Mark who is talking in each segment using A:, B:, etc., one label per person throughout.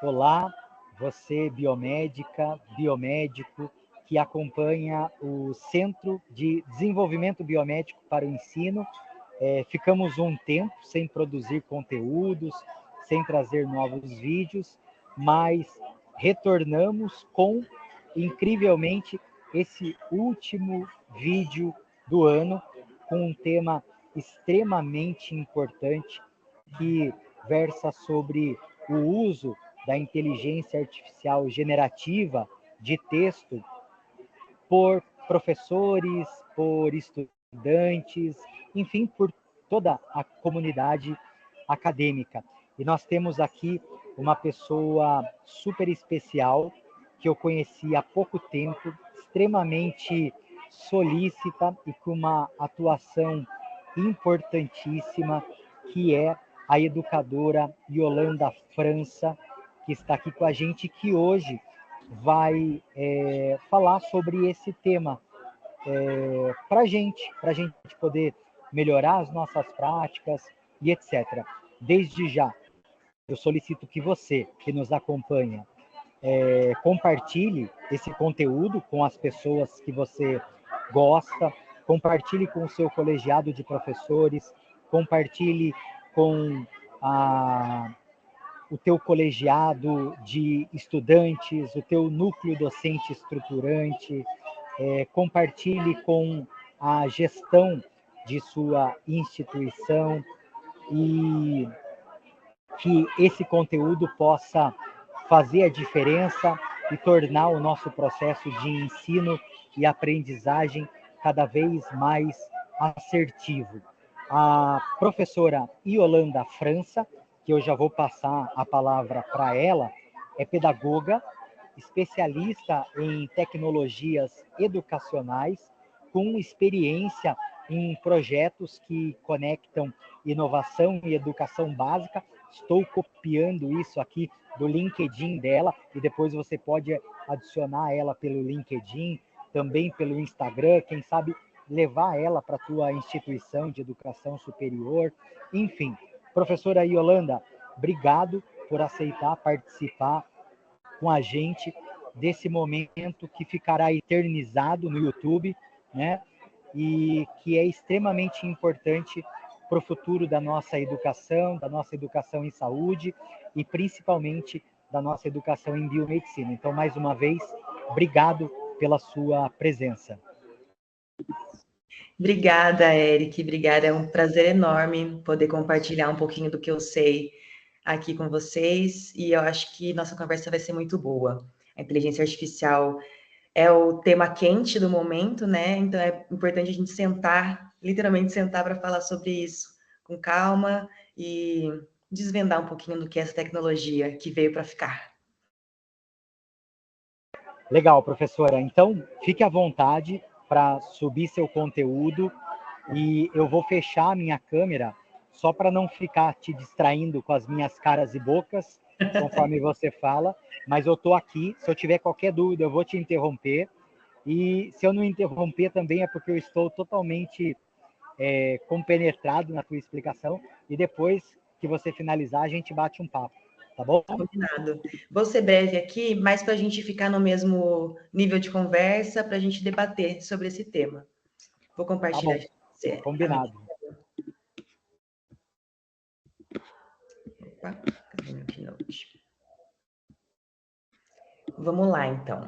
A: Olá, você biomédica, biomédico, que acompanha o Centro de Desenvolvimento Biomédico para o Ensino. Ficamos um tempo sem produzir conteúdos, sem trazer novos vídeos, mas retornamos com, incrivelmente, esse último vídeo do ano, com um tema extremamente importante que versa sobre o uso da inteligência artificial generativa de texto por professores, por estudantes, enfim, por toda a comunidade acadêmica. E nós temos aqui uma pessoa super especial que eu conheci há pouco tempo, extremamente solícita e com uma atuação importantíssima, que é a educadora Yolanda França, que está aqui com a gente, que hoje vai falar sobre esse tema para a gente poder melhorar as nossas práticas e etc. Desde já, eu solicito que você, que nos acompanha, compartilhe esse conteúdo com as pessoas que você gosta, compartilhe com o seu colegiado de professores, compartilhe com o teu colegiado de estudantes, o teu núcleo docente estruturante, compartilhe com a gestão de sua instituição e que esse conteúdo possa fazer a diferença e tornar o nosso processo de ensino e aprendizagem cada vez mais assertivo. A professora Yolanda França, que eu já vou passar a palavra para ela, é pedagoga, especialista em tecnologias educacionais, com experiência em projetos que conectam inovação e educação básica. Estou copiando isso aqui do LinkedIn dela e depois você pode adicionar ela pelo LinkedIn, também pelo Instagram, quem sabe levar ela para a tua instituição de educação superior. Enfim, professora Yolanda, obrigado por aceitar participar com a gente desse momento que ficará eternizado no YouTube, né? E que é extremamente importante para o futuro da nossa educação em saúde e principalmente da nossa educação em biomedicina. Então, mais uma vez, obrigado pela sua presença.
B: Obrigada, Eric. Obrigada. É um prazer enorme poder compartilhar um pouquinho do que eu sei aqui com vocês. E eu acho que nossa conversa vai ser muito boa. A inteligência artificial é o tema quente do momento, né? Então é importante a gente sentar, literalmente sentar para falar sobre isso com calma e desvendar um pouquinho do que é essa tecnologia que veio para ficar.
A: Legal, professora. Então, fique à vontade para subir seu conteúdo e eu vou fechar a minha câmera só para não ficar te distraindo com as minhas caras e bocas, conforme você fala, mas eu estou aqui, se eu tiver qualquer dúvida eu vou te interromper, e se eu não interromper também é porque eu estou totalmente compenetrado na tua explicação, e depois que você finalizar a gente bate um papo, tá bom?
B: Combinado. Vou ser breve aqui, mas para a gente ficar no mesmo nível de conversa, para a gente debater sobre esse tema. Vou compartilhar
A: Tá
B: com você.
A: combinado.
B: Opa, cadê meu Keynote? Vamos lá, então.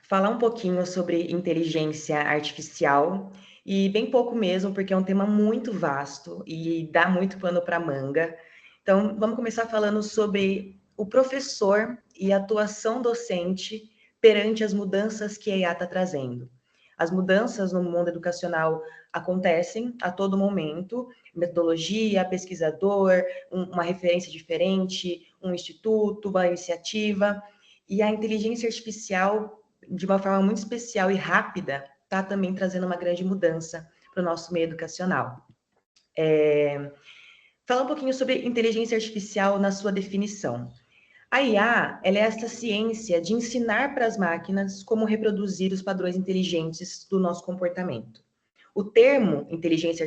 B: Falar um pouquinho sobre inteligência artificial, e bem pouco mesmo, porque é um tema muito vasto e dá muito pano para manga. Então, vamos começar falando sobre o professor e a atuação docente perante as mudanças que a IA está trazendo. As mudanças no mundo educacional acontecem a todo momento, metodologia, pesquisador, uma referência diferente, um instituto, uma iniciativa, e a inteligência artificial, de uma forma muito especial e rápida, está também trazendo uma grande mudança para o nosso meio educacional. Falar um pouquinho sobre inteligência artificial na sua definição. A IA, ela é essa ciência de ensinar para as máquinas como reproduzir os padrões inteligentes do nosso comportamento. O termo inteligência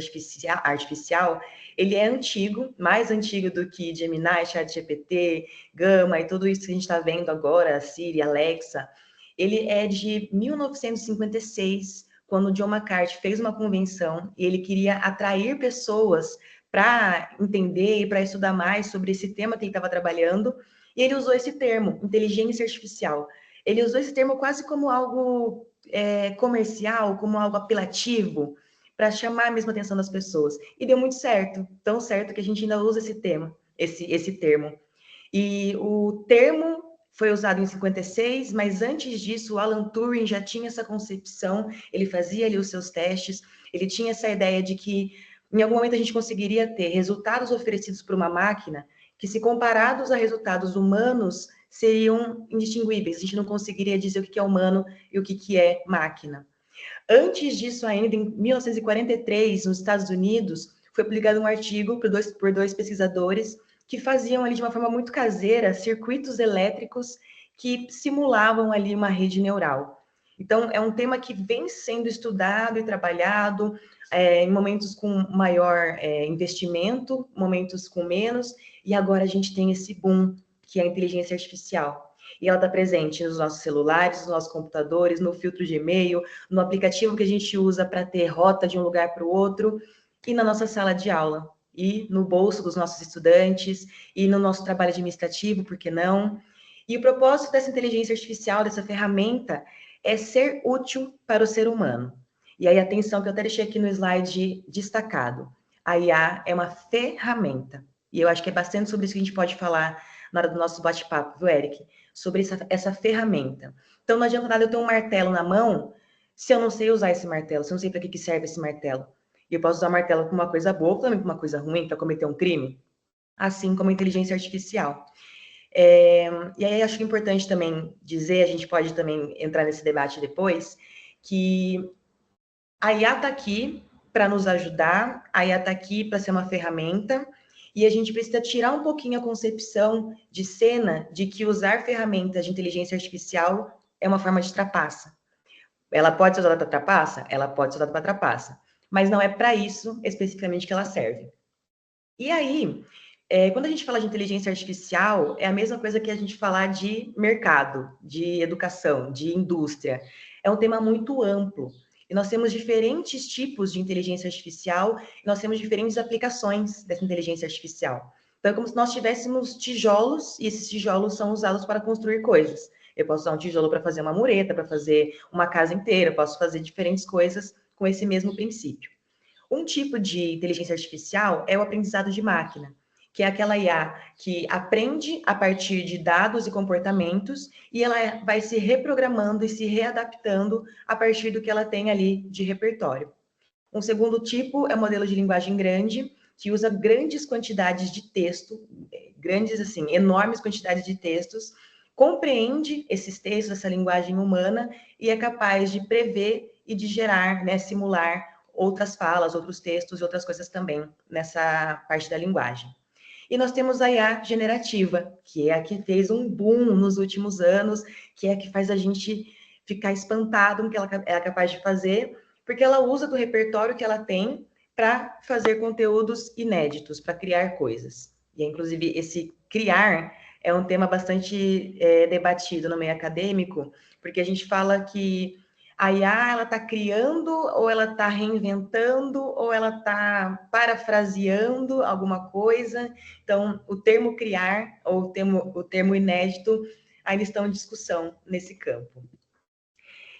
B: artificial, ele é antigo, mais antigo do que Gemini, ChatGPT, Gama e tudo isso que a gente está vendo agora, Siri, Alexa. Ele é de 1956, quando John McCarthy fez uma convenção e ele queria atrair pessoas para entender e para estudar mais sobre esse tema que ele estava trabalhando, e ele usou esse termo, inteligência artificial. Ele usou esse termo quase como algo comercial, como algo apelativo, para chamar a mesma atenção das pessoas. E deu muito certo, tão certo que a gente ainda usa esse termo. E o termo foi usado em 56, mas antes disso, o Alan Turing já tinha essa concepção, ele fazia ali os seus testes, ele tinha essa ideia de que em algum momento a gente conseguiria ter resultados oferecidos por uma máquina que, se comparados a resultados humanos, seriam indistinguíveis. A gente não conseguiria dizer o que é humano e o que é máquina. Antes disso ainda, em 1943, nos Estados Unidos, foi publicado um artigo por dois pesquisadores que faziam ali de uma forma muito caseira circuitos elétricos que simulavam ali uma rede neural. Então, é um tema que vem sendo estudado e trabalhado em momentos com maior investimento, momentos com menos, e agora a gente tem esse boom, que é a inteligência artificial. E ela está presente nos nossos celulares, nos nossos computadores, no filtro de e-mail, no aplicativo que a gente usa para ter rota de um lugar para o outro, e na nossa sala de aula, e no bolso dos nossos estudantes, e no nosso trabalho administrativo, por que não? E o propósito dessa inteligência artificial, dessa ferramenta, é ser útil para o ser humano. E aí, atenção, que eu até deixei aqui no slide destacado. A IA é uma ferramenta. E eu acho que é bastante sobre isso que a gente pode falar na hora do nosso bate-papo, viu, Eric? Sobre essa ferramenta. Então, não adianta nada eu ter um martelo na mão se eu não sei usar esse martelo, se eu não sei para que serve esse martelo. E eu posso usar o martelo para uma coisa boa, também para uma coisa ruim, para cometer um crime, assim como a inteligência artificial. E aí acho que é importante também dizer, a gente pode também entrar nesse debate depois, que a IA está aqui para nos ajudar, a IA está aqui para ser uma ferramenta, e a gente precisa tirar um pouquinho a concepção de cena de que usar ferramentas de inteligência artificial é uma forma de trapaça. Ela pode ser usada para trapaça? Ela pode ser usada para trapaça. Mas não é para isso especificamente que ela serve. E aí, quando a gente fala de inteligência artificial, é a mesma coisa que a gente falar de mercado, de educação, de indústria. É um tema muito amplo. E nós temos diferentes tipos de inteligência artificial, e nós temos diferentes aplicações dessa inteligência artificial. Então, é como se nós tivéssemos tijolos, e esses tijolos são usados para construir coisas. Eu posso usar um tijolo para fazer uma mureta, para fazer uma casa inteira, eu posso fazer diferentes coisas com esse mesmo princípio. Um tipo de inteligência artificial é o aprendizado de máquina, que é aquela IA que aprende a partir de dados e comportamentos e ela vai se reprogramando e se readaptando a partir do que ela tem ali de repertório. Um segundo tipo é o modelo de linguagem grande, que usa grandes quantidades de texto, grandes, assim, enormes quantidades de textos, compreende esses textos, essa linguagem humana, e é capaz de prever e de gerar, né, simular outras falas, outros textos e outras coisas também nessa parte da linguagem. E nós temos a IA generativa, que é a que fez um boom nos últimos anos, que é a que faz a gente ficar espantado com o que ela é capaz de fazer, porque ela usa do repertório que ela tem para fazer conteúdos inéditos, para criar coisas. E, inclusive, esse criar é um tema bastante debatido no meio acadêmico, porque a gente fala que a IA, ela está criando, ou ela está reinventando, ou ela está parafraseando alguma coisa. Então, o termo criar, ou o termo inédito, ainda estão em discussão nesse campo.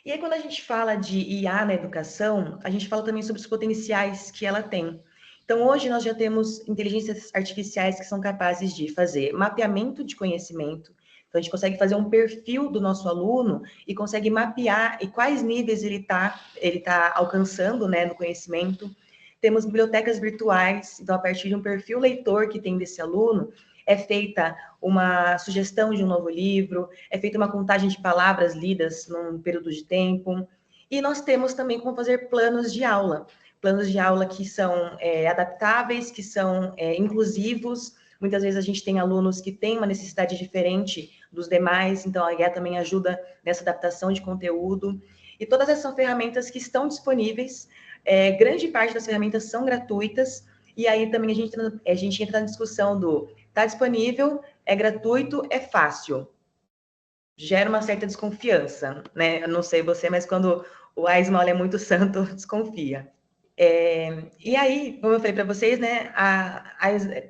B: E aí, quando a gente fala de IA na educação, a gente fala também sobre os potenciais que ela tem. Então, hoje nós já temos inteligências artificiais que são capazes de fazer mapeamento de conhecimento. Então, a gente consegue fazer um perfil do nosso aluno e consegue mapear e quais níveis ele tá alcançando, né, no conhecimento. Temos bibliotecas virtuais, então, a partir de um perfil leitor que tem desse aluno, é feita uma sugestão de um novo livro, é feita uma contagem de palavras lidas num período de tempo. E nós temos também como fazer planos de aula que são adaptáveis, que são inclusivos. Muitas vezes a gente tem alunos que têm uma necessidade diferente dos demais, então a IA também ajuda nessa adaptação de conteúdo. E todas essas são ferramentas que estão disponíveis Grande parte das ferramentas são gratuitas, e aí também a gente entra na discussão do tá disponível, é gratuito, é fácil. Gera uma certa desconfiança, né? Eu não sei você, mas quando o a esmola é muito santo, desconfia. E aí, como eu falei para vocês, né?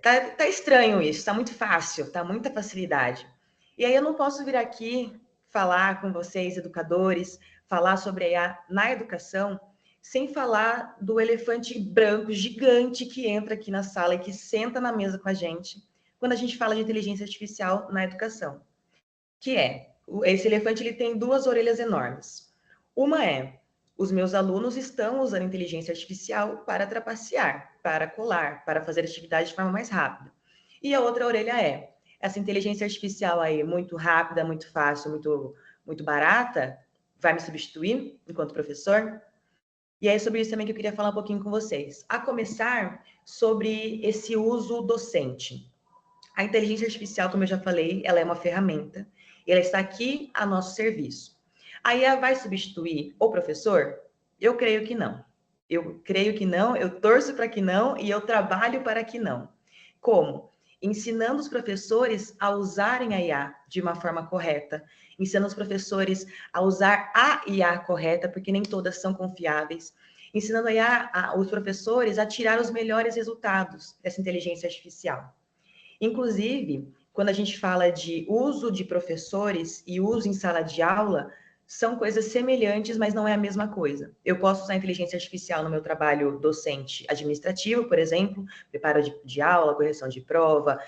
B: Tá estranho isso, tá muito fácil, tá muita facilidade. E aí eu não posso vir aqui falar com vocês, educadores, falar sobre a IA na educação, sem falar do elefante branco gigante que entra aqui na sala e que senta na mesa com a gente, quando a gente fala de inteligência artificial na educação. Que esse elefante ele tem duas orelhas enormes. Uma os meus alunos estão usando inteligência artificial para trapacear, para colar, para fazer atividade de forma mais rápida. E a outra orelha essa inteligência artificial aí, muito rápida, muito fácil, muito barata, vai me substituir enquanto professor? E é sobre isso também que eu queria falar um pouquinho com vocês. A começar sobre esse uso docente. A inteligência artificial, como eu já falei, ela é uma ferramenta e ela está aqui a nosso serviço. A IA vai substituir o professor? Eu creio que não. Eu creio que não, eu torço para que não e eu trabalho para que não. Como? Ensinando os professores a usarem a IA de uma forma correta, ensinando os professores a usar a IA correta, porque nem todas são confiáveis, ensinando os professores a tirar os melhores resultados dessa inteligência artificial. Inclusive, quando a gente fala de uso de professores e uso em sala de aula, são coisas semelhantes, mas não é a mesma coisa. Eu posso usar inteligência artificial no meu trabalho docente administrativo, por exemplo, preparo de aula, correção de prova,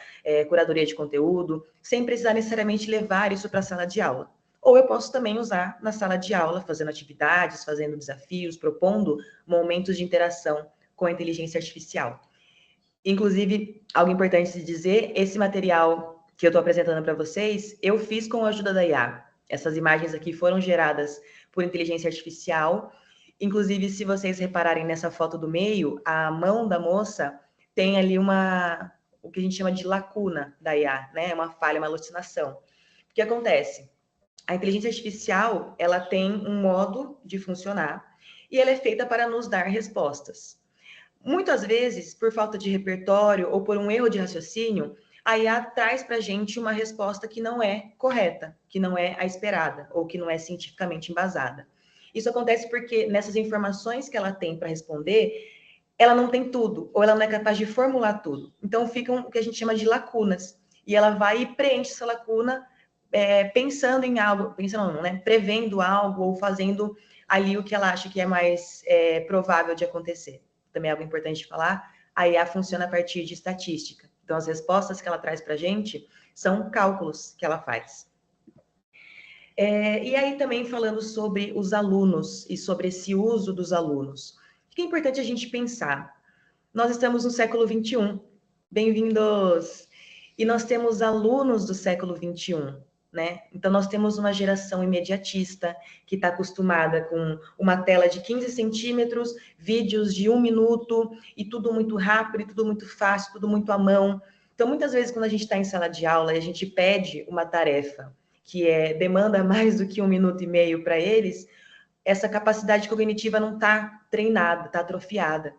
B: curadoria de conteúdo, sem precisar necessariamente levar isso para a sala de aula. Ou eu posso também usar na sala de aula, fazendo atividades, fazendo desafios, propondo momentos de interação com a inteligência artificial. Inclusive, algo importante de dizer, esse material que eu estou apresentando para vocês, eu fiz com a ajuda da IA. Essas imagens aqui foram geradas por inteligência artificial. Inclusive, se vocês repararem nessa foto do meio, a mão da moça tem ali o que a gente chama de lacuna da IA, né? Uma falha, uma alucinação. O que acontece? A inteligência artificial, ela tem um modo de funcionar e ela é feita para nos dar respostas. Muitas vezes, por falta de repertório ou por um erro de raciocínio, a IA traz para a gente uma resposta que não é correta, que não é a esperada, ou que não é cientificamente embasada. Isso acontece porque nessas informações que ela tem para responder, ela não tem tudo, ou ela não é capaz de formular tudo. Então, ficam o que a gente chama de lacunas. E ela vai e preenche essa lacuna pensando em algo, pensando não, né? Prevendo algo ou fazendo ali o que ela acha que é mais provável de acontecer. Também é algo importante de falar, a IA funciona a partir de estatística. Então, as respostas que ela traz para a gente são cálculos que ela faz. E aí também falando sobre os alunos e sobre esse uso dos alunos. O que é importante a gente pensar? Nós estamos no século XXI. Bem-vindos! E nós temos alunos do século XXI. Né? Então, nós temos uma geração imediatista que está acostumada com uma tela de 15 centímetros, vídeos de 1 minuto, e tudo muito rápido, e tudo muito fácil, tudo muito à mão. Então, muitas vezes, quando a gente está em sala de aula e a gente pede uma tarefa que demanda mais do que 1 minuto e meio para eles, essa capacidade cognitiva não está treinada, está atrofiada.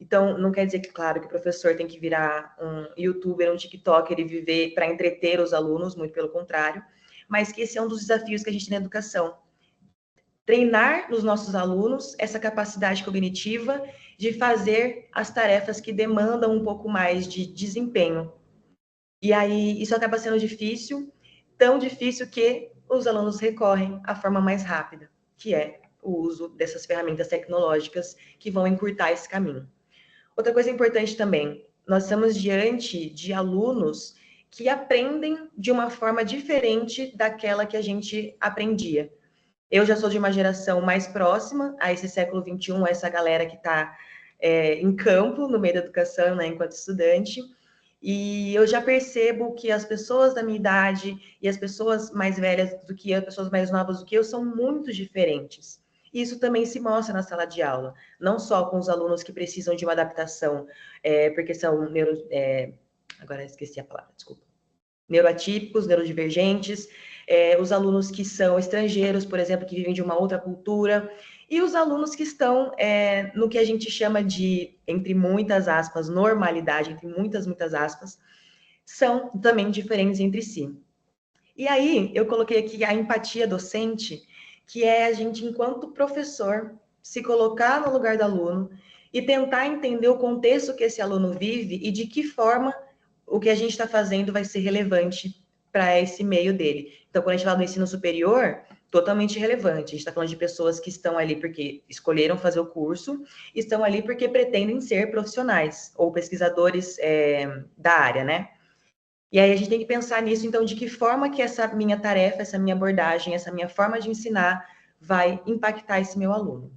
B: Então, não quer dizer que, claro, que o professor tem que virar um youtuber, um tiktoker e viver para entreter os alunos, muito pelo contrário, mas que esse é um dos desafios que a gente tem na educação. Treinar nos nossos alunos essa capacidade cognitiva de fazer as tarefas que demandam um pouco mais de desempenho. E aí, isso acaba sendo difícil, tão difícil que os alunos recorrem à forma mais rápida, que é o uso dessas ferramentas tecnológicas que vão encurtar esse caminho. Outra coisa importante também, nós estamos diante de alunos que aprendem de uma forma diferente daquela que a gente aprendia. Eu já sou de uma geração mais próxima a esse século XXI, a essa galera que está em campo, no meio da educação, né, enquanto estudante, e eu já percebo que as pessoas da minha idade e as pessoas mais velhas do que eu, pessoas mais novas do que eu, são muito diferentes. Isso também se mostra na sala de aula, não só com os alunos que precisam de uma adaptação, porque são agora esqueci a palavra, desculpa. Neuroatípicos, neurodivergentes, os alunos que são estrangeiros, por exemplo, que vivem de uma outra cultura. E os alunos que estão no que a gente chama de, entre muitas aspas, normalidade, entre muitas aspas, são também diferentes entre si. E aí, eu coloquei aqui a empatia docente, que é a gente, enquanto professor, se colocar no lugar do aluno e tentar entender o contexto que esse aluno vive e de que forma o que a gente está fazendo vai ser relevante para esse meio dele. Então, quando a gente fala do ensino superior, totalmente relevante. A gente está falando de pessoas que estão ali porque escolheram fazer o curso, estão ali porque pretendem ser profissionais ou pesquisadores da área, né? E aí a gente tem que pensar nisso, então, de que forma que essa minha tarefa, essa minha abordagem, essa minha forma de ensinar vai impactar esse meu aluno.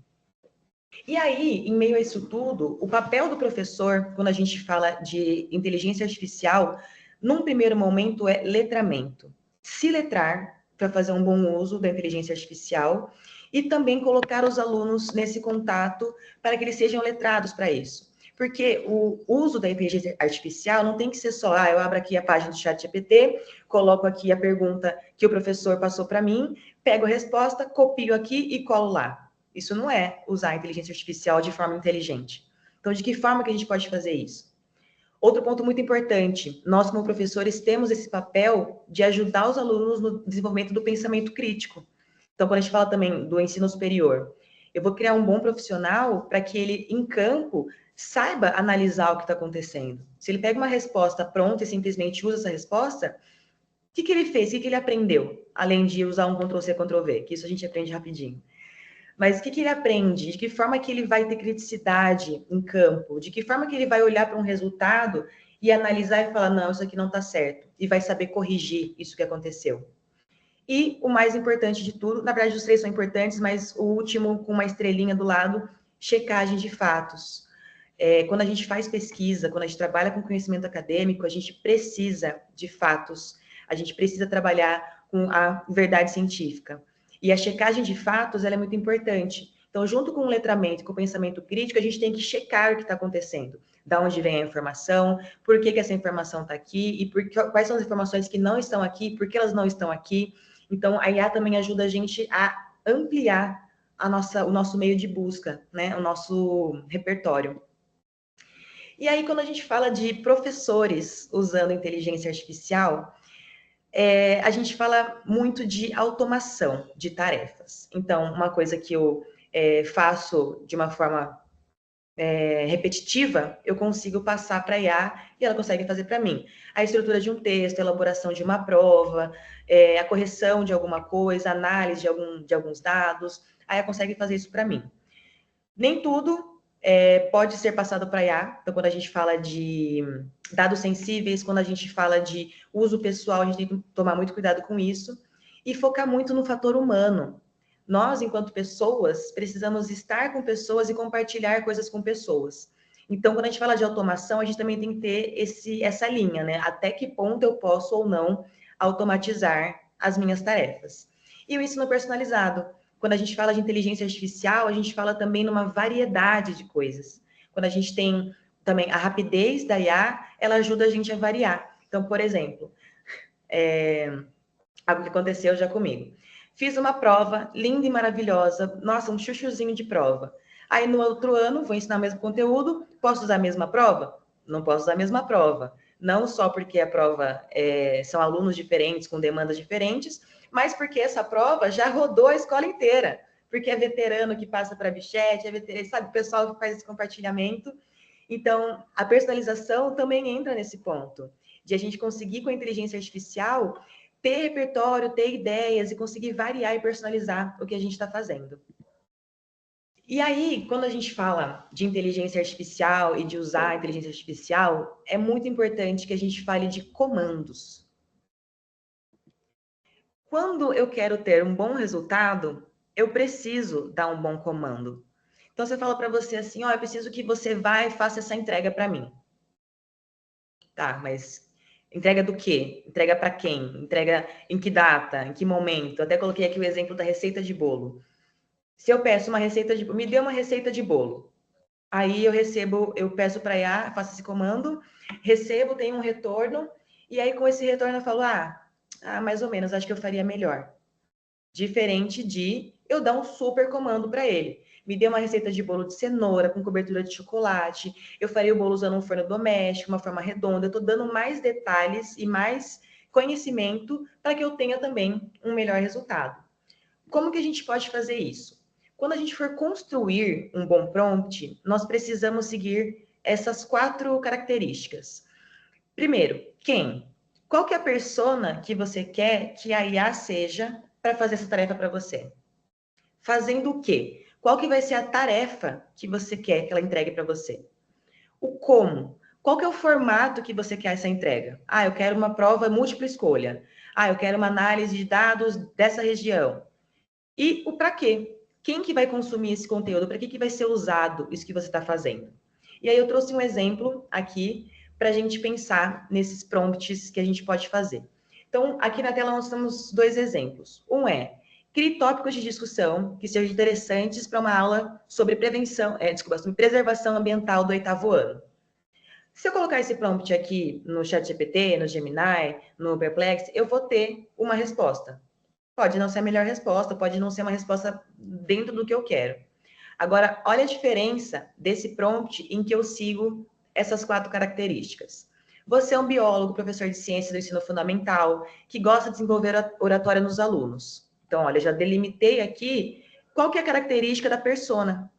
B: E aí, em meio a isso tudo, o papel do professor, quando a gente fala de inteligência artificial, num primeiro momento é letramento. Se letrar para fazer um bom uso da inteligência artificial e também colocar os alunos nesse contato para que eles sejam letrados para isso. Porque o uso da inteligência artificial não tem que ser só, eu abro aqui a página do ChatGPT, coloco aqui a pergunta que o professor passou para mim, pego a resposta, copio aqui e colo lá. Isso não é usar a inteligência artificial de forma inteligente. Então, de que forma que a gente pode fazer isso? Outro ponto muito importante, nós como professores temos esse papel de ajudar os alunos no desenvolvimento do pensamento crítico. Então, quando a gente fala também do ensino superior, eu vou criar um bom profissional para que ele, em campo, saiba analisar o que está acontecendo. Se ele pega uma resposta pronta e simplesmente usa essa resposta, o que ele fez? O que ele aprendeu? Além de usar um Ctrl+C, Ctrl+V, que isso a gente aprende rapidinho. Mas o que ele aprende? De que forma que ele vai ter criticidade em campo? De que forma que ele vai olhar para um resultado e analisar e falar, não, isso aqui não está certo. E vai saber corrigir isso que aconteceu. E o mais importante de tudo, na verdade os três são importantes, mas o último com uma estrelinha do lado, checagem de fatos. Quando a gente faz pesquisa, quando a gente trabalha com conhecimento acadêmico, a gente precisa de fatos, a gente precisa trabalhar com a verdade científica. E a checagem de fatos, ela é muito importante. Então, junto com o letramento, com o pensamento crítico, a gente tem que checar o que está acontecendo. Da onde vem a informação, por que essa informação está aqui, e quais são as informações que não estão aqui, por que elas não estão aqui. Então, a IA também ajuda a gente a ampliar o nosso meio de busca, né? O nosso repertório. E aí, quando a gente fala de professores usando inteligência artificial, a gente fala muito de automação de tarefas. Então, uma coisa que eu faço de uma forma repetitiva, eu consigo passar para a IA e ela consegue fazer para mim. A estrutura de um texto, a elaboração de uma prova, a correção de alguma coisa, a análise de alguns dados, a IA consegue fazer isso para mim. Nem tudo pode ser passado para a IA. Então, quando a gente fala de dados sensíveis, quando a gente fala de uso pessoal, a gente tem que tomar muito cuidado com isso e focar muito no fator humano. Nós, enquanto pessoas, precisamos estar com pessoas e compartilhar coisas com pessoas. Então, quando a gente fala de automação, a gente também tem que ter essa linha, né? Até que ponto eu posso ou não automatizar as minhas tarefas. E o ensino personalizado. Quando a gente fala de inteligência artificial, a gente fala também numa variedade de coisas. Quando a gente tem também a rapidez da IA, ela ajuda a gente a variar. Então, por exemplo, algo que aconteceu já comigo. Fiz uma prova linda e maravilhosa, nossa, um chuchuzinho de prova. Aí no outro ano, vou ensinar o mesmo conteúdo, posso usar a mesma prova? Não posso usar a mesma prova. Não só porque a prova são alunos diferentes, com demandas diferentes, mas porque essa prova já rodou a escola inteira. Porque é veterano que passa para a bichete, é veterano, sabe, o pessoal que faz esse compartilhamento. Então, a personalização também entra nesse ponto, de a gente conseguir com a inteligência artificial ter repertório, ter ideias e conseguir variar e personalizar o que a gente está fazendo. E aí, quando a gente fala de inteligência artificial e de usar a inteligência artificial, é muito importante que a gente fale de comandos. Quando eu quero ter um bom resultado, eu preciso dar um bom comando. Então, você fala para você assim, eu preciso que você vá e faça essa entrega para mim. Tá, mas entrega do quê? Entrega para quem? Entrega em que data? Em que momento? Até coloquei aqui o exemplo da receita de bolo. Se eu peço uma receita de bolo, me dê uma receita de bolo. Aí eu peço para a IA, faço esse comando, recebo, tenho um retorno, e aí com esse retorno eu falo, mais ou menos, acho que eu faria melhor. Diferente de eu dar um super comando para ele. Me dê uma receita de bolo de cenoura com cobertura de chocolate. Eu faria o bolo usando um forno doméstico, uma forma redonda. Eu estou dando mais detalhes e mais conhecimento para que eu tenha também um melhor resultado. Como que a gente pode fazer isso? Quando a gente for construir um bom prompt, nós precisamos seguir essas 4 características. Primeiro, quem? Qual que é a persona que você quer que a IA seja para fazer essa tarefa para você? Fazendo o quê? Qual que vai ser a tarefa que você quer que ela entregue para você? O como? Qual que é o formato que você quer essa entrega? Ah, eu quero uma prova múltipla escolha. Ah, eu quero uma análise de dados dessa região. E o para quê? Quem que vai consumir esse conteúdo? Para que vai ser usado isso que você está fazendo? E aí eu trouxe um exemplo aqui para a gente pensar nesses prompts que a gente pode fazer. Então, aqui na tela nós temos 2 exemplos. Um é, crie tópicos de discussão que sejam interessantes para uma aula sobre sobre preservação ambiental do 8º ano. Se eu colocar esse prompt aqui no ChatGPT, no Gemini, no Perplexity, eu vou ter uma resposta. Pode não ser a melhor resposta, pode não ser uma resposta dentro do que eu quero. Agora, olha a diferença desse prompt em que eu sigo essas 4 características. Você é um biólogo, professor de ciências do ensino fundamental, que gosta de desenvolver oratória nos alunos. Então, olha, já delimitei aqui qual que é a característica da persona.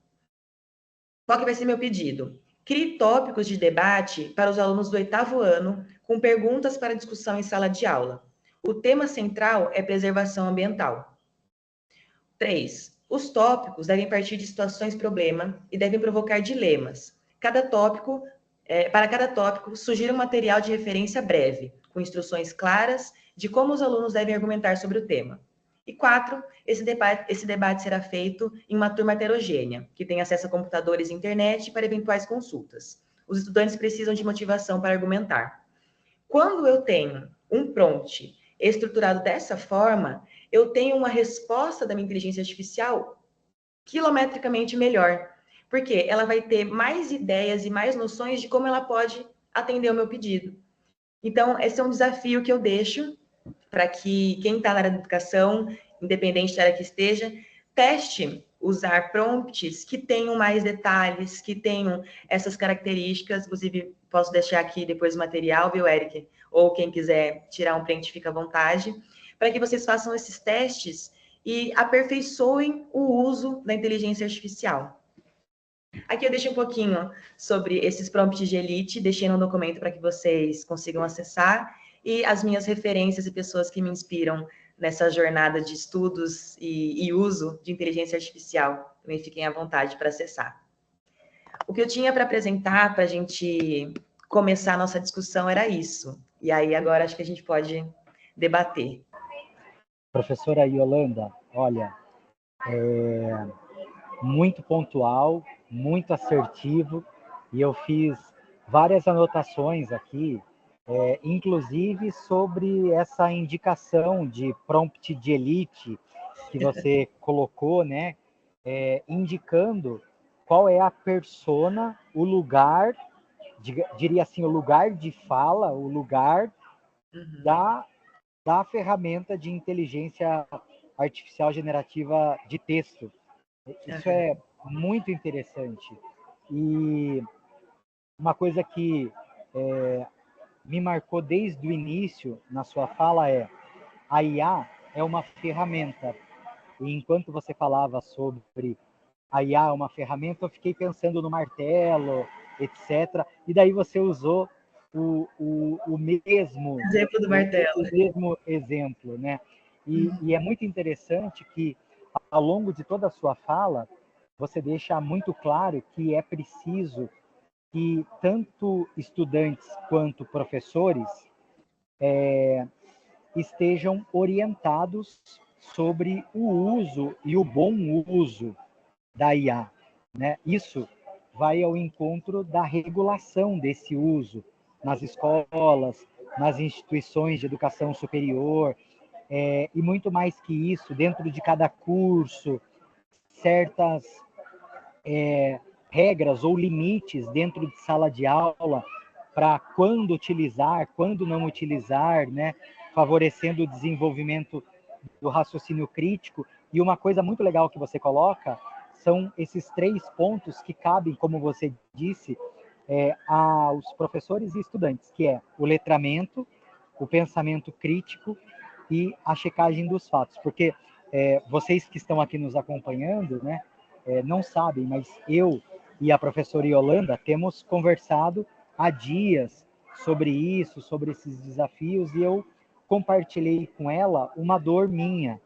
B: Qual que vai ser meu pedido? Crie tópicos de debate para os alunos do 8º ano, com perguntas para discussão em sala de aula. O tema central é preservação ambiental. 3. Os tópicos devem partir de situações-problema e devem provocar dilemas. Para cada tópico, sugira um material de referência breve, com instruções claras de como os alunos devem argumentar sobre o tema. E 4, esse debate será feito em uma turma heterogênea, que tem acesso a computadores e internet para eventuais consultas. Os estudantes precisam de motivação para argumentar. Quando eu tenho um prompt estruturado dessa forma, eu tenho uma resposta da minha inteligência artificial quilometricamente melhor, porque ela vai ter mais ideias e mais noções de como ela pode atender o meu pedido. Então, esse é um desafio que eu deixo para que quem está na área da educação, independente da área que esteja, teste usar prompts que tenham mais detalhes, que tenham essas características. Inclusive, posso deixar aqui depois o material, viu, Eric? Ou quem quiser tirar um print, fica à vontade, para que vocês façam esses testes e aperfeiçoem o uso da inteligência artificial. Aqui eu deixei um pouquinho sobre esses prompts de elite, deixei no documento para que vocês consigam acessar, e as minhas referências e pessoas que me inspiram nessa jornada de estudos e uso de inteligência artificial. Também fiquem à vontade para acessar. O que eu tinha para apresentar, para a gente começar a nossa discussão, era isso. E aí agora acho que a gente pode debater.
A: Professora Yolanda, olha, muito pontual, muito assertivo, e eu fiz várias anotações aqui, inclusive sobre essa indicação de prompt de elite que você colocou, né? Indicando qual é a persona, o lugar, diria assim, o lugar de fala, o lugar da ferramenta de inteligência artificial generativa de texto. Isso é muito interessante. E uma coisa que me marcou desde o início na sua fala é: a IA é uma ferramenta. E enquanto você falava sobre a IA é uma ferramenta, eu fiquei pensando no martelo, etc. E daí você usou o mesmo
B: Exemplo do martelo.
A: o mesmo exemplo, né? E é muito interessante que, ao longo de toda a sua fala, você deixa muito claro que é preciso que tanto estudantes quanto professores estejam orientados sobre o uso e o bom uso da IA, né? Isso vai ao encontro da regulação desse uso nas escolas, nas instituições de educação superior, e muito mais que isso, dentro de cada curso, certas regras ou limites dentro de sala de aula para quando utilizar, quando não utilizar, né? Favorecendo o desenvolvimento do raciocínio crítico E uma coisa muito legal que você coloca são esses 3 pontos que cabem, como você disse, aos professores e estudantes, que é o letramento, o pensamento crítico e a checagem dos fatos. Porque vocês que estão aqui nos acompanhando, né, não sabem, mas eu e a professora Yolanda temos conversado há dias sobre isso, sobre esses desafios, e eu compartilhei com ela uma dor minha,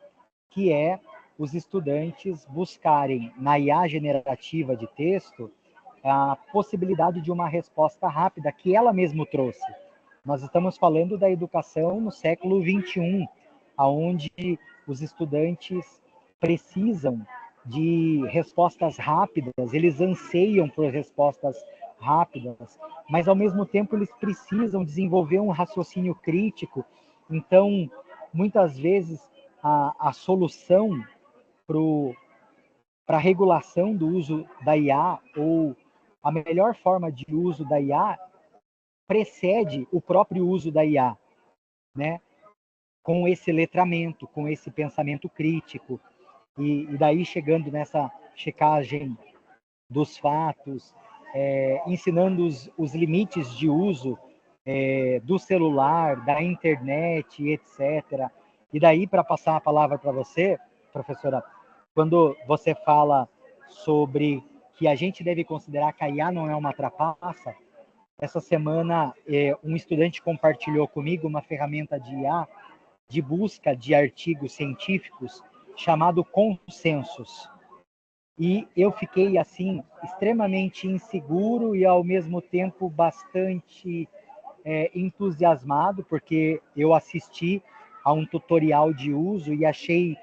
A: que é os estudantes buscarem na IA generativa de texto a possibilidade de uma resposta rápida que ela mesma trouxe. Nós estamos falando da educação no século XXI, onde os estudantes precisam de respostas rápidas, eles anseiam por respostas rápidas, mas ao mesmo tempo eles precisam desenvolver um raciocínio crítico. Então, muitas vezes, a solução para a regulação do uso da IA, ou a melhor forma de uso da IA, precede o próprio uso da IA, né? Com esse letramento, com esse pensamento crítico, e daí chegando nessa checagem dos fatos, ensinando os limites de uso do celular, da internet, etc. E daí, para passar a palavra para você, professora, quando você fala sobre que a gente deve considerar que a IA não é uma trapaça, essa semana um estudante compartilhou comigo uma ferramenta de IA de busca de artigos científicos chamado Consensus. E eu fiquei, assim, extremamente inseguro e, ao mesmo tempo, bastante entusiasmado, porque eu assisti a um tutorial de uso e achei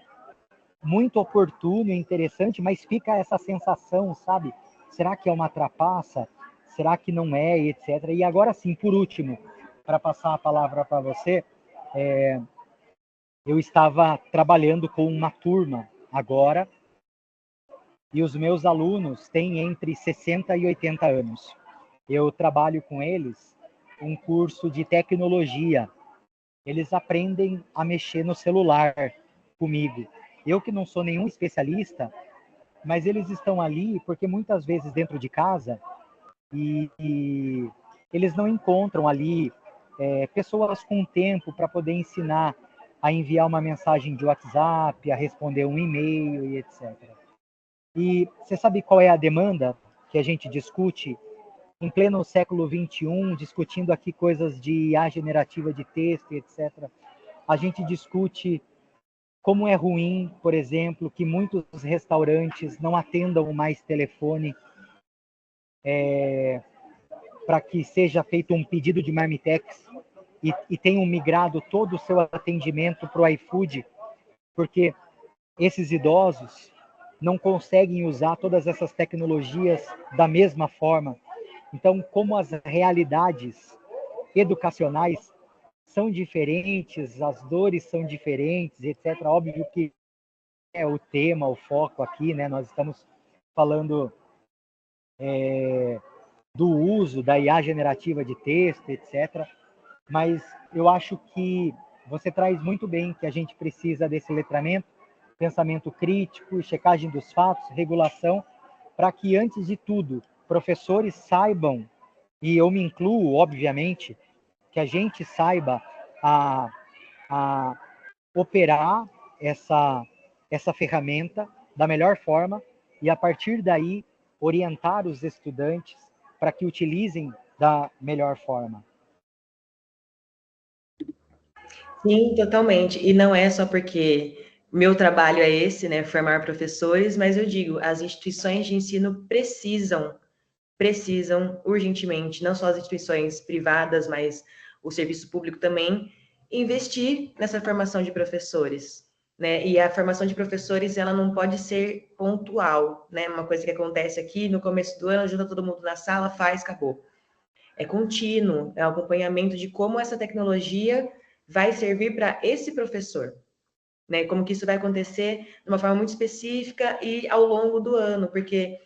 A: muito oportuno e interessante, mas fica essa sensação, sabe? Será que é uma trapaça? Será que não é? E etc. E agora sim, por último, para passar a palavra para você, eu estava trabalhando com uma turma agora, e os meus alunos têm entre 60 e 80 anos. Eu trabalho com eles um curso de tecnologia. Eles aprendem a mexer no celular comigo. Eu que não sou nenhum especialista, mas eles estão ali porque muitas vezes dentro de casa e eles não encontram ali pessoas com tempo para poder ensinar a enviar uma mensagem de WhatsApp, a responder um e-mail e etc. E você sabe qual é a demanda que a gente discute em pleno século XXI, discutindo aqui coisas de IA generativa de texto, etc. A gente discute como é ruim, por exemplo, que muitos restaurantes não atendam mais telefone para que seja feito um pedido de marmitex e tenham migrado todo o seu atendimento para o iFood, porque esses idosos não conseguem usar todas essas tecnologias da mesma forma. Então, como as realidades educacionais são diferentes, as dores são diferentes, etc. Óbvio que é o tema, o foco aqui, né? Nós estamos falando do uso da IA generativa de texto, etc. Mas eu acho que você traz muito bem que a gente precisa desse letramento, pensamento crítico, checagem dos fatos, regulação, para que, antes de tudo, professores saibam, e eu me incluo, obviamente, que a gente saiba a operar essa ferramenta da melhor forma e, a partir daí, orientar os estudantes para que utilizem da melhor forma.
B: Sim, totalmente. E não é só porque meu trabalho é esse, né, formar professores, mas eu digo, as instituições de ensino precisam urgentemente, não só as instituições privadas, mas o serviço público também, investir nessa formação de professores, né? E a formação de professores, ela não pode ser pontual, né? Uma coisa que acontece aqui no começo do ano, junta todo mundo na sala, faz, acabou. É contínuo, é o acompanhamento de como essa tecnologia vai servir para esse professor, né? Como que isso vai acontecer de uma forma muito específica e ao longo do ano, porque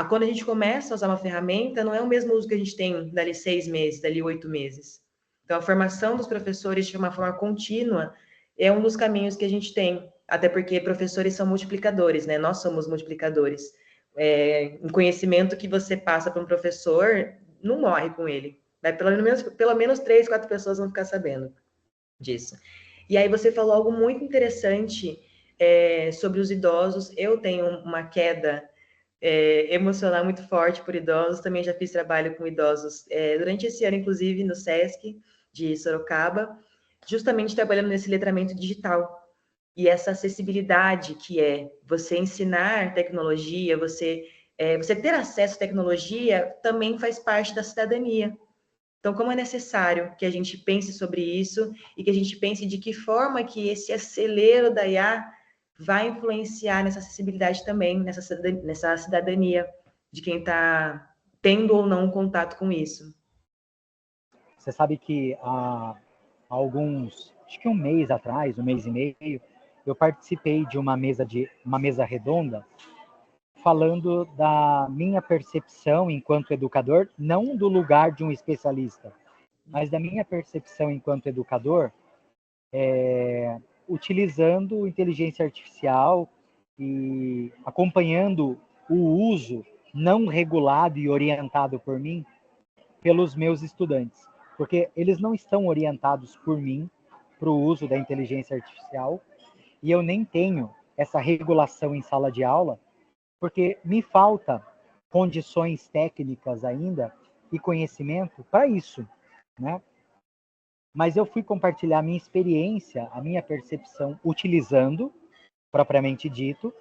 B: quando a gente começa a usar uma ferramenta, não é o mesmo uso que a gente tem dali 6 meses, dali 8 meses. Então, a formação dos professores de uma forma contínua é um dos caminhos que a gente tem até porque professores são multiplicadores, né? Nós somos multiplicadores. Um conhecimento que você passa para um professor não morre com ele. Vai, pelo menos 3, 4 pessoas vão ficar sabendo disso. E aí você falou algo muito interessante sobre os idosos. Eu tenho uma queda emocional muito forte por idosos, também já fiz trabalho com idosos durante esse ano, inclusive, no SESC de Sorocaba, justamente trabalhando nesse letramento digital. E essa acessibilidade que é você ensinar tecnologia, você ter acesso à tecnologia, também faz parte da cidadania. Então, como é necessário que a gente pense sobre isso e que a gente pense de que forma que esse acelero da IA vai influenciar nessa acessibilidade também, nessa cidadania de quem está tendo ou não contato com isso.
A: Você sabe que há alguns, acho que um mês atrás, um mês e meio, eu participei de uma mesa redonda falando da minha percepção enquanto educador, não do lugar de um especialista, mas da minha percepção enquanto educador, utilizando inteligência artificial e acompanhando o uso não regulado e orientado por mim pelos meus estudantes, porque eles não estão orientados por mim para o uso da inteligência artificial e eu nem tenho essa regulação em sala de aula, porque me falta condições técnicas ainda e conhecimento para isso, né? Mas eu fui compartilhar a minha experiência, a minha percepção, utilizando, propriamente dito,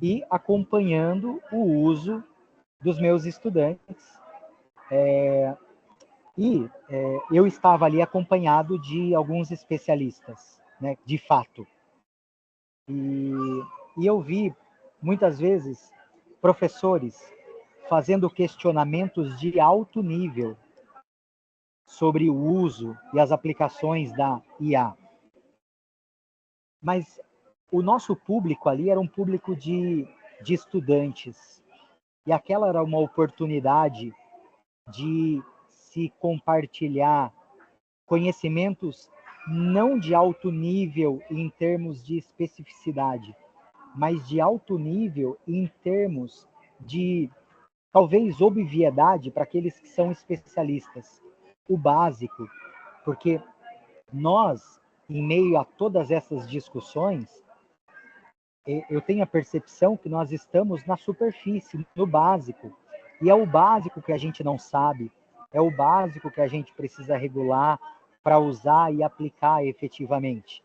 A: e acompanhando o uso dos meus estudantes. Eu estava ali acompanhado de alguns especialistas, né, de fato. E eu vi, muitas vezes, professores fazendo questionamentos de alto nível sobre o uso e as aplicações da IA. Mas o nosso público ali era um público de estudantes. E aquela era uma oportunidade de se compartilhar conhecimentos não de alto nível em termos de especificidade, mas de alto nível em termos de, talvez, obviedade para aqueles que são especialistas. O básico, porque nós, em meio a todas essas discussões, eu tenho a percepção que nós estamos na superfície, no básico. E é o básico que a gente não sabe, é o básico que a gente precisa regular para usar e aplicar efetivamente.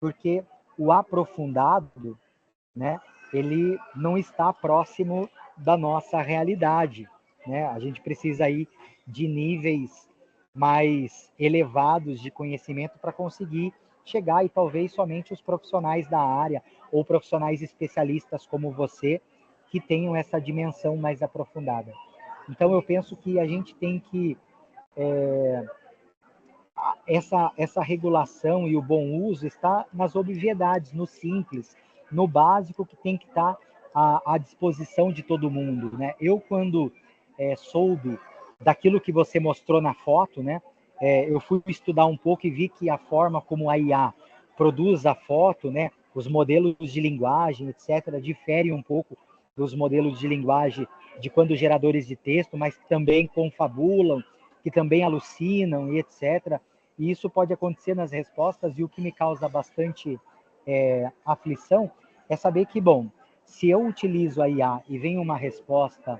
A: Porque o aprofundado, né, ele não está próximo da nossa realidade, né? A gente precisa aí de níveis mais elevados de conhecimento para conseguir chegar, e talvez somente os profissionais da área ou profissionais especialistas como você que tenham essa dimensão mais aprofundada. Então eu penso que a gente tem que essa regulação e o bom uso está nas obviedades, no simples, no básico que tem que estar à disposição de todo mundo, né? Eu, quando soube daquilo que você mostrou na foto, né? Eu fui estudar um pouco e vi que a forma como a IA produz a foto, né? Os modelos de linguagem, etc., diferem um pouco dos modelos de linguagem de quando geradores de texto, mas também confabulam, que também alucinam e etc. E isso pode acontecer nas respostas, e o que me causa bastante aflição é saber que, bom, se eu utilizo a IA e vem uma resposta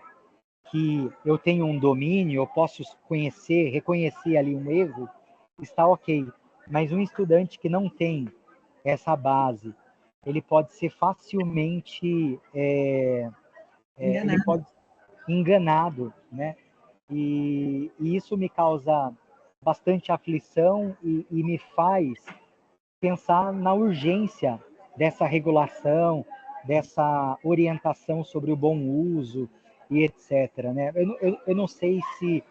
A: que eu tenho um domínio, eu posso conhecer, reconhecer ali um erro, está ok. Mas um estudante que não tem essa base, ele pode ser facilmente ele pode enganado, né? E isso me causa bastante aflição e me faz pensar na urgência dessa regulação, dessa orientação sobre o bom uso e etc. Né? Eu não sei se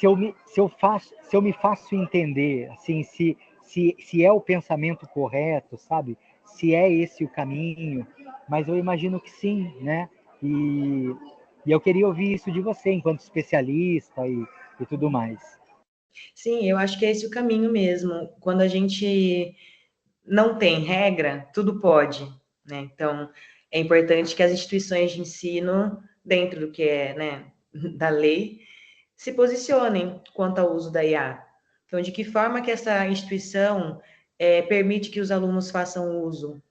A: eu me faço entender, assim, se é o pensamento correto, sabe? Se é esse o caminho, mas eu imagino que sim, né? E eu queria ouvir isso de você, enquanto especialista e tudo mais.
B: Sim, eu acho que é esse o caminho mesmo. Quando a gente não tem regra, tudo pode, né? Então, é importante que as instituições de ensino, dentro do que é, né, da lei, se posicionem quanto ao uso da IA. Então, de que forma que essa instituição permite que os alunos façam uso?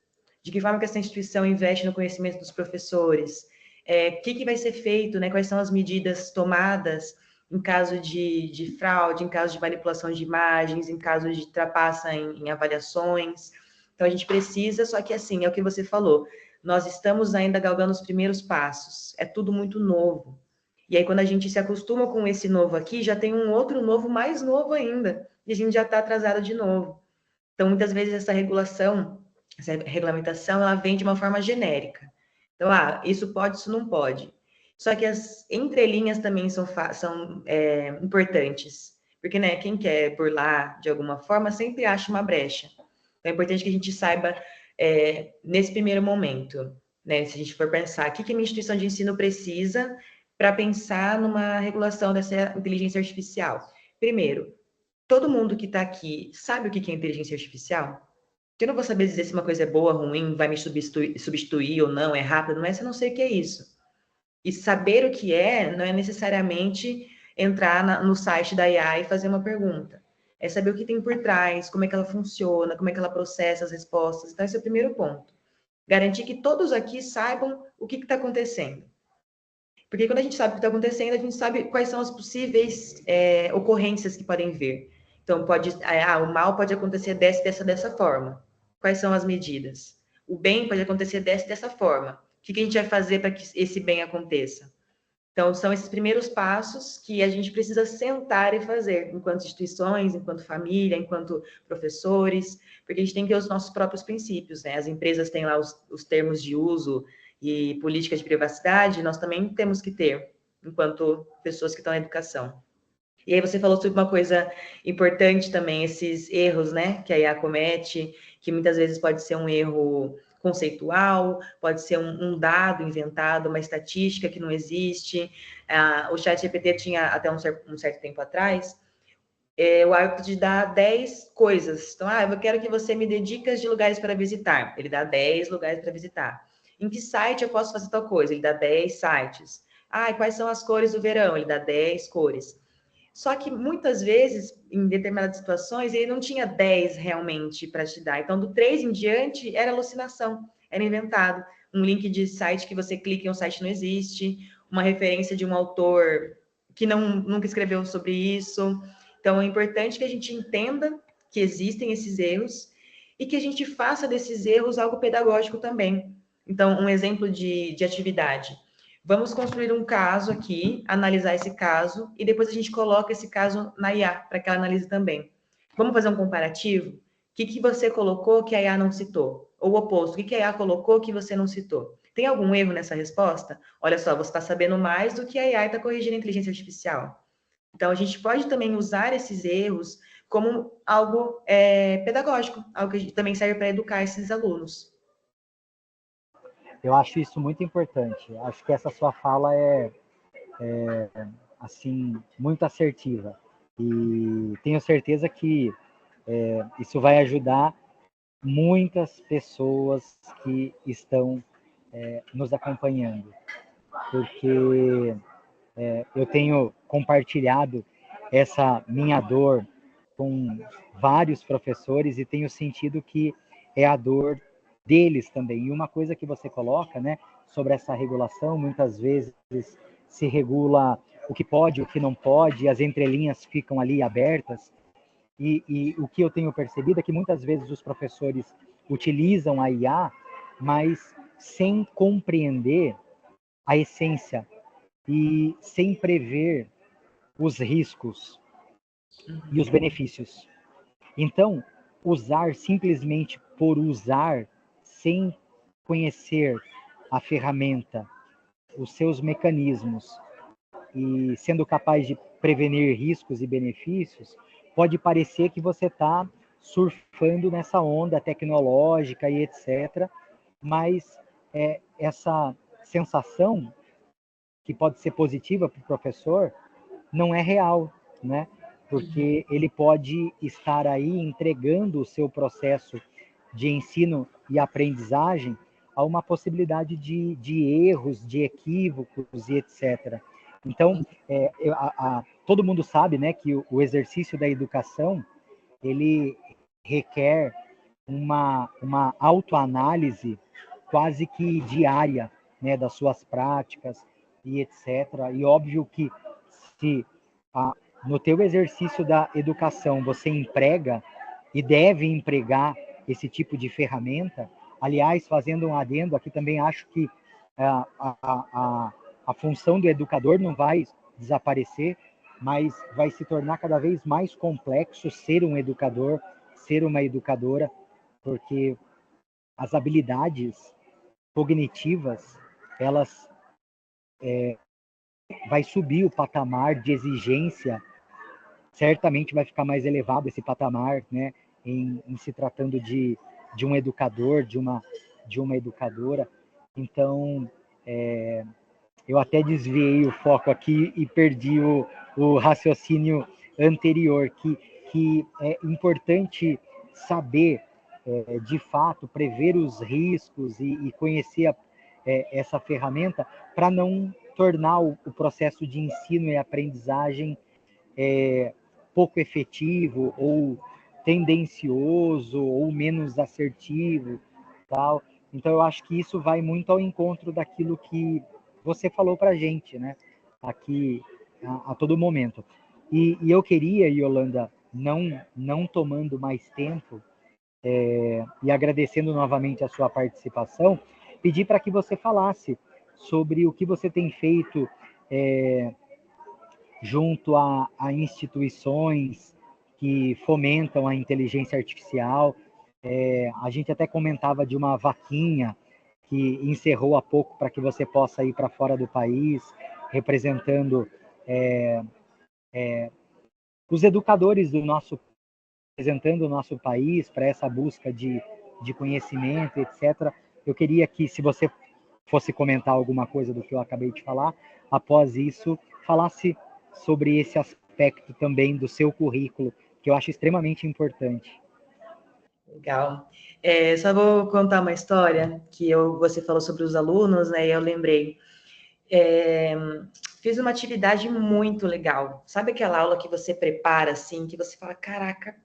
B: De que forma que essa instituição investe no conhecimento dos professores? O que vai ser feito, né? Quais são as medidas tomadas em caso de fraude, em caso de manipulação de imagens, em caso de trapaça em avaliações. Então, a gente precisa, só que assim, é o que você falou, nós estamos ainda galgando os primeiros passos, é tudo muito novo. E aí, quando a gente se acostuma com esse novo aqui, já tem um outro novo mais novo ainda, e a gente já está atrasado de novo. Então, muitas vezes, essa regulamentação, ela vem de uma forma genérica. Então, isso pode, isso não pode. Só que as entrelinhas também são importantes. Porque, né, quem quer burlar de alguma forma sempre acha uma brecha. Então, é importante que a gente saiba, nesse primeiro momento, né, se a gente for pensar, o que a minha instituição de ensino precisa para pensar numa regulação dessa inteligência artificial? Primeiro, todo mundo que está aqui sabe o que é inteligência artificial? Eu não vou saber dizer se uma coisa é boa, ruim, vai me substituir ou não, é rápido, não é se eu não sei o que é isso. E saber o que é não é necessariamente entrar no site da IA e fazer uma pergunta. É saber o que tem por trás, como é que ela funciona, como é que ela processa as respostas. Então, esse é o primeiro ponto. Garantir que todos aqui saibam o que está acontecendo. Porque quando a gente sabe o que está acontecendo, a gente sabe quais são as possíveis ocorrências que podem vir. Então, o mal pode acontecer dessa forma. Quais são as medidas? O bem pode acontecer dessa forma. O que a gente vai fazer para que esse bem aconteça? Então, são esses primeiros passos que a gente precisa sentar e fazer, enquanto instituições, enquanto família, enquanto professores, porque a gente tem que ter os nossos próprios princípios, né? As empresas têm lá os termos de uso e política de privacidade, nós também temos que ter, enquanto pessoas que estão na educação. E aí você falou sobre uma coisa importante também, esses erros, né, que a IA comete, que muitas vezes pode ser um erro conceitual, pode ser um dado inventado, uma estatística que não existe. O ChatGPT tinha até um certo tempo atrás o hábito de dar 10 coisas. Então, eu quero que você me dê dicas de lugares para visitar. Ele dá 10 lugares para visitar. Em que site eu posso fazer tal coisa? Ele dá 10 sites. Quais são as cores do verão? Ele dá 10 cores. Só que muitas vezes, em determinadas situações, ele não tinha 10 realmente para te dar. Então, do 3 em diante, era alucinação, era inventado. Um link de site que você clica e um site não existe, uma referência de um autor que nunca escreveu sobre isso. Então, é importante que a gente entenda que existem esses erros e que a gente faça desses erros algo pedagógico também. Então, um exemplo de atividade. Vamos construir um caso aqui, analisar esse caso, e depois a gente coloca esse caso na IA, para que ela analise também. Vamos fazer um comparativo? O que você colocou que a IA não citou? Ou o oposto, o que a IA colocou que você não citou? Tem algum erro nessa resposta? Olha só, você está sabendo mais do que a IA está corrigindo a inteligência artificial. Então, a gente pode também usar esses erros como algo pedagógico, algo que também serve para educar esses alunos.
A: Eu acho isso muito importante. Acho que essa sua fala é assim, muito assertiva. E tenho certeza que isso vai ajudar muitas pessoas que estão nos acompanhando. Porque eu tenho compartilhado essa minha dor com vários professores e tenho sentido que é a dor deles também. E uma coisa que você coloca, né, sobre essa regulação, muitas vezes se regula o que pode, o que não pode, as entrelinhas ficam ali abertas. E o que eu tenho percebido é que muitas vezes os professores utilizam a IA, mas sem compreender a essência e sem prever os riscos e os benefícios. Então, usar simplesmente por usar, sem conhecer a ferramenta, os seus mecanismos e sendo capaz de prevenir riscos e benefícios, pode parecer que você está surfando nessa onda tecnológica e etc. Mas essa sensação, que pode ser positiva para o professor, não é real, né? Porque ele pode estar aí entregando o seu processo de ensino e aprendizagem, há uma possibilidade de erros, de equívocos e etc. Então, todo mundo sabe, né, que o exercício da educação, ele requer uma autoanálise quase que diária, né, das suas práticas e etc. E óbvio que se no teu exercício da educação você emprega e deve empregar esse tipo de ferramenta, aliás, fazendo um adendo, aqui também acho que a função do educador não vai desaparecer, mas vai se tornar cada vez mais complexo ser um educador, ser uma educadora, porque as habilidades cognitivas, elas vai subir o patamar de exigência, certamente vai ficar mais elevado esse patamar, né, em se tratando de um educador, de uma educadora. Então, eu até desviei o foco aqui e perdi o raciocínio anterior, que é importante saber, de fato, prever os riscos e conhecer essa ferramenta para não tornar o processo de ensino e aprendizagem pouco efetivo ou tendencioso ou menos assertivo, tal. Então eu acho que isso vai muito ao encontro daquilo que você falou para a gente, né? Aqui a todo momento. E eu queria, Yolanda, não tomando mais tempo e agradecendo novamente a sua participação, pedir para que você falasse sobre o que você tem feito junto a instituições que fomentam a inteligência artificial. A gente até comentava de uma vaquinha que encerrou há pouco para que você possa ir para fora do país, representando os educadores do nosso, representando o nosso país para essa busca de conhecimento, etc. Eu queria que, se você fosse comentar alguma coisa do que eu acabei de falar, após isso, falasse sobre esse aspecto também do seu currículo, que eu acho extremamente importante.
B: Legal. Só vou contar uma história que você falou sobre os alunos, né? E eu lembrei. Fiz uma atividade muito legal. Sabe aquela aula que você prepara assim, que você fala, caraca,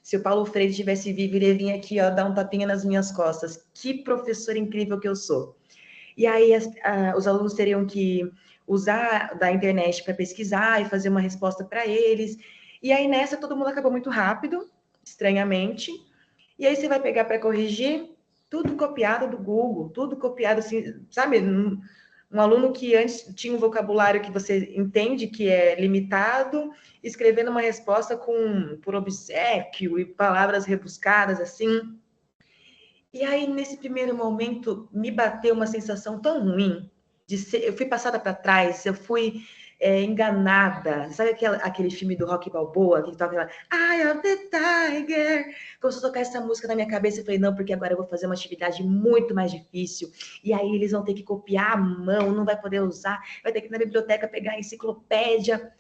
B: se o Paulo Freire tivesse vivo, ele ia vir aqui, ó, dar um tapinha nas minhas costas. Que professor incrível que eu sou. E aí os alunos teriam que usar da internet para pesquisar e fazer uma resposta para eles. E aí nessa todo mundo acabou muito rápido, estranhamente. E aí você vai pegar para corrigir, tudo copiado do Google, tudo copiado assim, sabe? Um aluno que antes tinha um vocabulário que você entende que é limitado, escrevendo uma resposta por obséquio e palavras rebuscadas assim. E aí, nesse primeiro momento, me bateu uma sensação tão ruim eu fui passada para trás, eu fui enganada. Sabe aquele filme do Rocky Balboa, que toca Eye of the Tiger? Começou a tocar essa música na minha cabeça, eu falei, não, porque agora eu vou fazer uma atividade muito mais difícil. E aí eles vão ter que copiar à mão, não vai poder usar, vai ter que ir na biblioteca pegar a enciclopédia.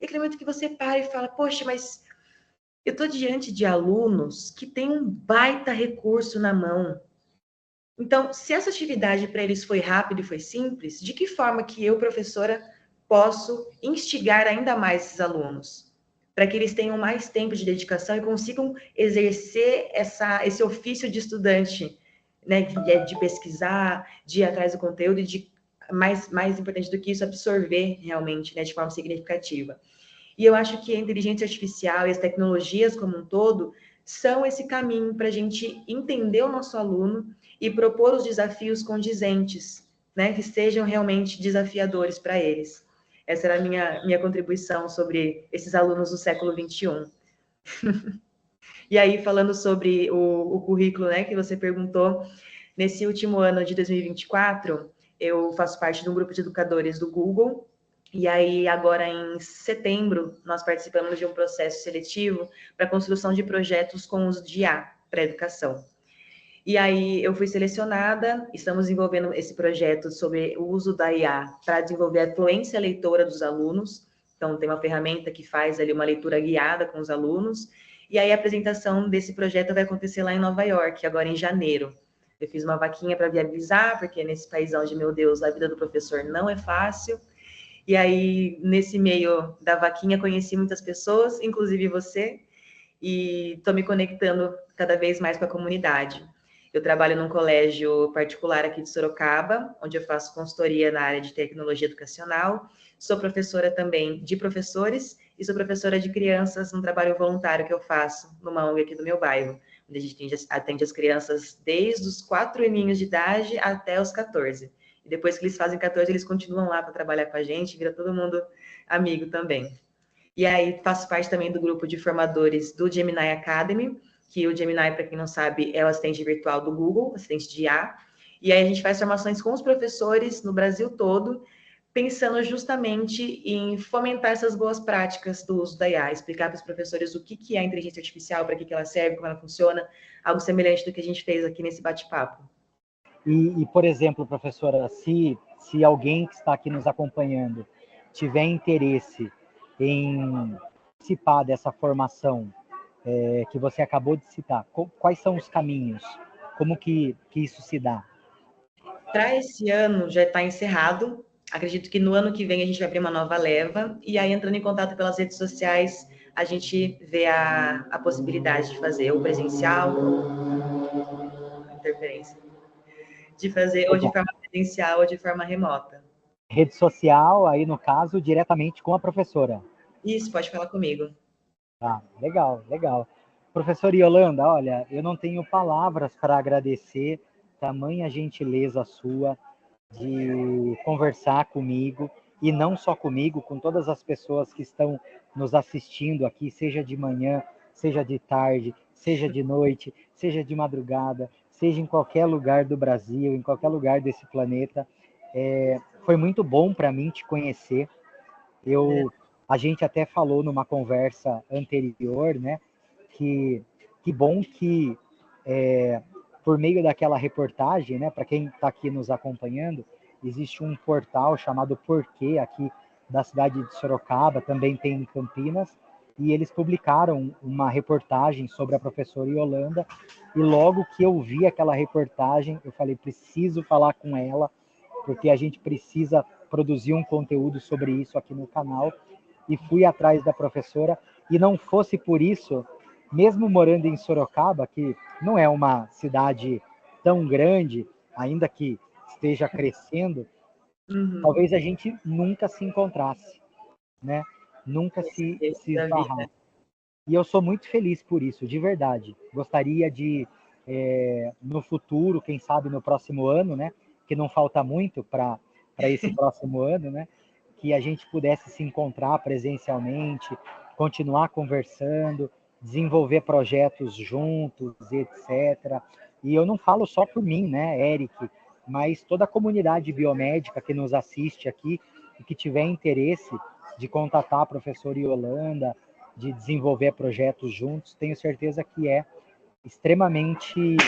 B: E aquele momento que você para e fala, poxa, mas eu estou diante de alunos que têm um baita recurso na mão. Então, se essa atividade para eles foi rápida e foi simples, de que forma que eu, professora, posso instigar ainda mais esses alunos? Para que eles tenham mais tempo de dedicação e consigam exercer esse ofício de estudante, né, de pesquisar, de ir atrás do conteúdo e de, mais importante do que isso, absorver realmente, né, de forma significativa. E eu acho que a inteligência artificial e as tecnologias como um todo são esse caminho para a gente entender o nosso aluno e propor os desafios condizentes, né, que sejam realmente desafiadores para eles. Essa era a minha contribuição sobre esses alunos do século XXI. E aí, falando sobre o currículo, né, que você perguntou, nesse último ano de 2024, eu faço parte de um grupo de educadores do Google. E aí, agora em setembro, nós participamos de um processo seletivo para a construção de projetos com uso de IA para a educação. E aí, eu fui selecionada, estamos desenvolvendo esse projeto sobre o uso da IA para desenvolver a fluência leitora dos alunos. Então, tem uma ferramenta que faz ali uma leitura guiada com os alunos. E aí a apresentação desse projeto vai acontecer lá em Nova York, agora em janeiro. Eu fiz uma vaquinha para viabilizar, porque nesse país onde, meu Deus, a vida do professor não é fácil. E aí, nesse meio da vaquinha, conheci muitas pessoas, inclusive você, e estou me conectando cada vez mais com a comunidade. Eu trabalho num colégio particular aqui de Sorocaba, onde eu faço consultoria na área de tecnologia educacional. Sou professora também de professores e sou professora de crianças num trabalho voluntário que eu faço numa ONG aqui do meu bairro, onde a gente atende as crianças desde os 4 aninhos de idade até os 14. E depois que eles fazem 14, eles continuam lá para trabalhar com a gente, vira todo mundo amigo também. E aí faço parte também do grupo de formadores do Gemini Academy, que o Gemini, para quem não sabe, é o assistente virtual do Google, assistente de IA. E aí a gente faz formações com os professores no Brasil todo, pensando justamente em fomentar essas boas práticas do uso da IA, explicar para os professores o que é a inteligência artificial, para que ela serve, como ela funciona, algo semelhante do que a gente fez aqui nesse bate-papo.
A: Por exemplo, professora, se alguém que está aqui nos acompanhando tiver interesse em participar dessa formação que você acabou de citar, quais são os caminhos? Como que isso se dá?
B: Para esse ano já está encerrado. Acredito que no ano que vem a gente vai abrir uma nova leva. E aí, entrando em contato pelas redes sociais, a gente vê a possibilidade de fazer ou presencial, interferência, de fazer ou de
A: Legal.
B: forma presencial ou de forma remota.
A: Rede social, aí no caso, diretamente com a professora.
B: Isso, pode falar comigo.
A: Ah, legal, legal. Professora Yolanda, olha, eu não tenho palavras para agradecer tamanha gentileza sua de conversar comigo, e não só comigo, com todas as pessoas que estão nos assistindo aqui, seja de manhã, seja de tarde, seja de noite, seja de madrugada, seja em qualquer lugar do Brasil, em qualquer lugar desse planeta. Foi muito bom para mim te conhecer. A gente até falou numa conversa anterior, né, que bom que por meio daquela reportagem, né, para quem está aqui nos acompanhando, existe um portal chamado Porquê aqui da cidade de Sorocaba, também tem em Campinas, e eles publicaram uma reportagem sobre a professora Yolanda, e logo que eu vi aquela reportagem, eu falei, preciso falar com ela, porque a gente precisa produzir um conteúdo sobre isso aqui no canal, e fui atrás da professora, e não fosse por isso, mesmo morando em Sorocaba, que não é uma cidade tão grande, ainda que esteja crescendo, talvez a gente nunca se encontrasse, né? Nunca se esbarrasse. E eu sou muito feliz por isso, de verdade. Gostaria de, no futuro, quem sabe no próximo ano, né? Que não falta muito para esse próximo ano, né? Que a gente pudesse se encontrar presencialmente, continuar conversando, desenvolver projetos juntos, etc. E eu não falo só por mim, né, Eric, mas toda a comunidade biomédica que nos assiste aqui e que tiver interesse de contatar a professora Yolanda, de desenvolver projetos juntos, tenho certeza que é extremamente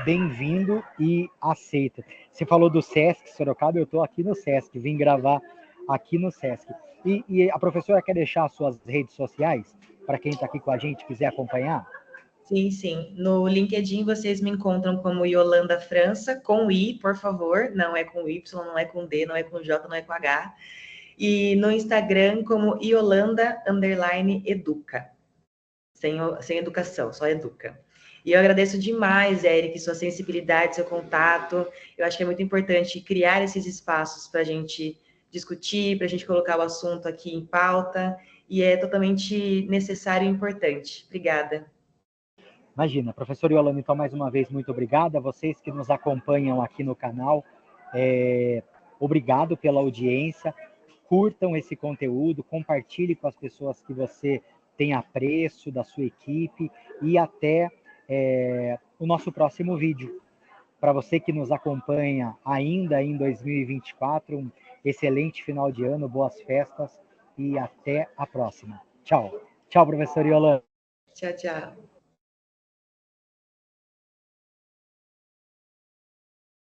A: bem-vindo e aceito. Você falou do Sesc Sorocaba, eu estou aqui no Sesc, vim gravar aqui no Sesc. E a professora quer deixar suas redes sociais para quem está aqui com a gente e quiser acompanhar?
B: Sim, sim. No LinkedIn vocês me encontram como Yolanda França, com I, por favor. Não é com Y, não é com D, não é com J, não é com H. E no Instagram como Yolanda_Educa. Sem educação, só educa. E eu agradeço demais, Eric, sua sensibilidade, seu contato. Eu acho que é muito importante criar esses espaços para a gente discutir, para a gente colocar o assunto aqui em pauta. E é totalmente necessário e importante. Obrigada.
A: Imagina, professor Yolanda, então, mais uma vez, muito obrigado a vocês que nos acompanham aqui no canal. Obrigado pela audiência. Curtam esse conteúdo, compartilhe com as pessoas que você tem apreço, da sua equipe, e até o nosso próximo vídeo. Para você que nos acompanha ainda em 2024, um excelente final de ano, boas festas e até a próxima. Tchau. Tchau, professor Yolanda.
B: Tchau, tchau.